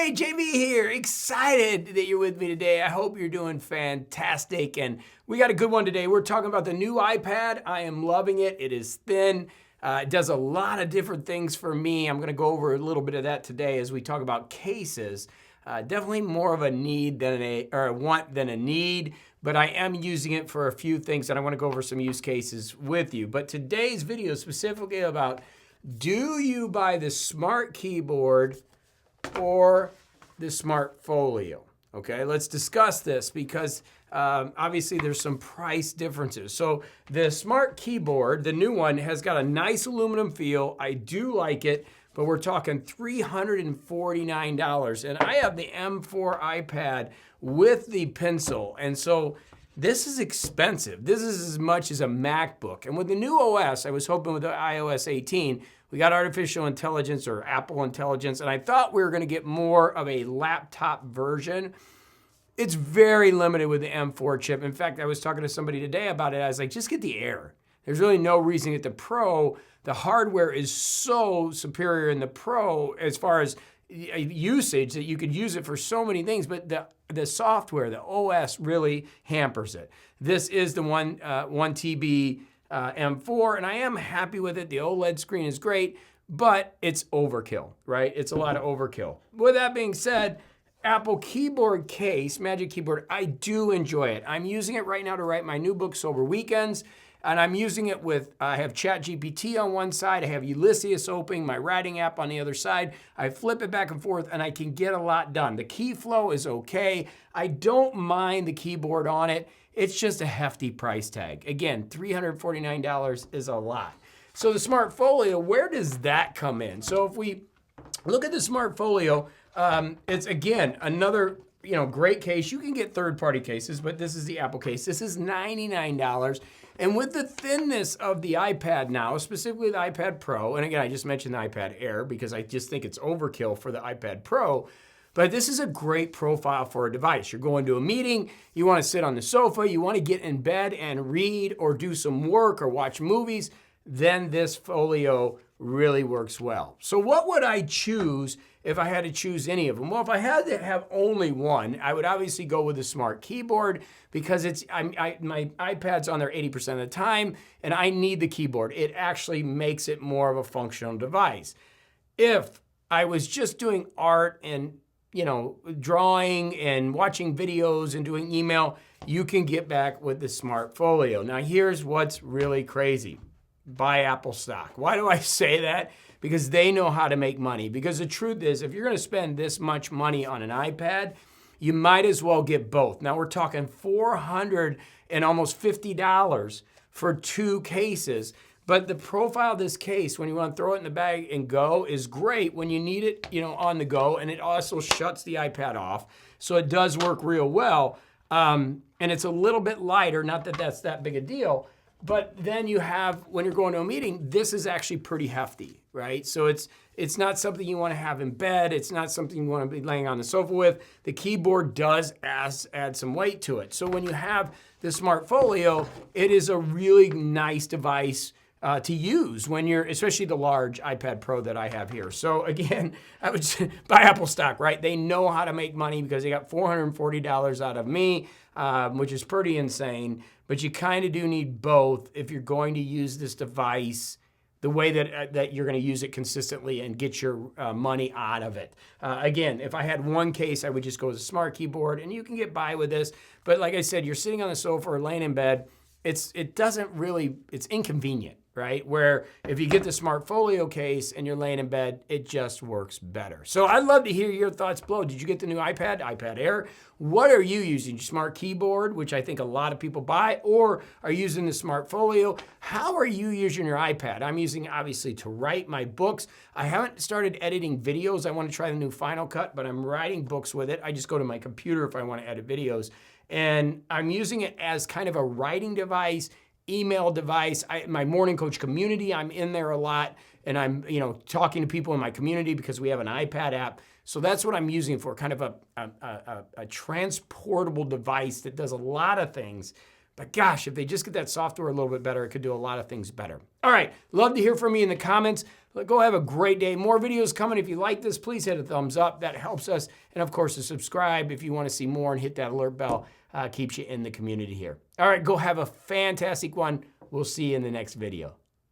Hey, JB here. Excited that you're with me today. I hope you're doing fantastic. And we got a good one today. We're talking about the new iPad. I am loving it. It is thin. It does a lot of different things for me. I'm going to go over a little bit of that today as we talk about cases. Definitely more of a need than a want than a need, but I am using it for a few things, and I want to go over some use cases with you. But today's video is specifically about, do you buy the Smart Keyboard or the Smart Folio? Okay, let's discuss this because obviously there's some price differences. So the Smart Keyboard, the new one, has got a nice aluminum feel. I do like it, but we're talking $349. And I have the M4 iPad with the pencil. And so this is expensive. This is as much as a MacBook. And with the new OS, I was hoping with the iOS 18, we got artificial intelligence or Apple intelligence, and I thought we were going to get more of a laptop version. It's very limited with the M4 chip. In fact, I was talking to somebody today about it. I was like, just get the Air. There's really no reason to get the Pro. The hardware is so superior in the Pro as far as usage that you could use it for so many things, but the software, the OS really hampers it. This is the 1 TB M4, and I am happy with it. The OLED screen is great, but it's overkill, right? It's a lot of overkill. With that being said, Apple keyboard case, Magic Keyboard, I do enjoy it. I'm using it right now to write my new book, Sober Weekends, and I'm using it with, I have ChatGPT on one side, I have Ulysses open, my writing app on the other side. I flip it back and forth, and I can get a lot done. The key flow is okay. I don't mind the keyboard on it. It's just a hefty price tag. Again, $349 is a lot. So the Smart Folio, where does that come in? So if we look at the Smart Folio, it's again, another great case. You can get third-party cases, but this is the Apple case. This is $99. And with the thinness of the iPad now, specifically the iPad Pro, and again, I just mentioned the iPad Air because I just think it's overkill for the iPad Pro, but this is a great profile for a device. You're going to a meeting, you want to sit on the sofa, you want to get in bed and read or do some work or watch movies, then this Folio really works well. So what would I choose if I had to choose any of them? Well, if I had to have only one, I would obviously go with the Smart Keyboard because my iPad's on there 80% of the time, and I need the keyboard. It actually makes it more of a functional device. If I was just doing art and drawing and watching videos and doing email, you can get back with the Smart Folio. Now, here's what's really crazy. Buy Apple stock. Why do I say that? Because they know how to make money. Because the truth is, if you're going to spend this much money on an iPad, you might as well get both. Now, we're talking $400 and almost $50 for two cases. But the profile of this case, when you want to throw it in the bag and go, is great when you need it, on the go. And it also shuts the iPad off. So it does work real well. And it's a little bit lighter, not that that's that big a deal. But then you have, when you're going to a meeting, this is actually pretty hefty, right? So it's not something you want to have in bed. It's not something you want to be laying on the sofa with. The keyboard does add some weight to it. So when you have the Smart Folio, it is a really nice device to use when you're, especially the large iPad Pro that I have here. So again, I would buy Apple stock, right? They know how to make money because they got $440 out of me, which is pretty insane. But you kind of do need both if you're going to use this device the way that you're going to use it consistently and get your money out of it. Again, if I had one case, I would just go with a Smart Keyboard, and you can get by with this. But like I said, you're sitting on the sofa or laying in bed. It's inconvenient, right? Where if you get the Smart Folio case and you're laying in bed, it just works better. So I'd love to hear your thoughts below. Did you get the new iPad, iPad Air? What are you using? Smart Keyboard, which I think a lot of people buy, or are you using the Smart Folio? How are you using your iPad? I'm using, obviously, to write my books. I haven't started editing videos. I want to try the new Final Cut, but I'm writing books with it. I just go to my computer if I want to edit videos. And I'm using it as kind of a writing device, email device. My MorningCoach community, I'm in there a lot, and I'm talking to people in my community because we have an iPad app. So that's what I'm using for, kind of a transportable device that does a lot of things. But gosh, if they just get that software a little bit better, it could do a lot of things better. All right, love to hear from you in the comments. Go have a great day. More videos coming. If you like this, please hit a thumbs up. That helps us. And of course, to subscribe if you want to see more and hit that alert bell. Keeps you in the community here. All right, go have a fantastic one. We'll see you in the next video.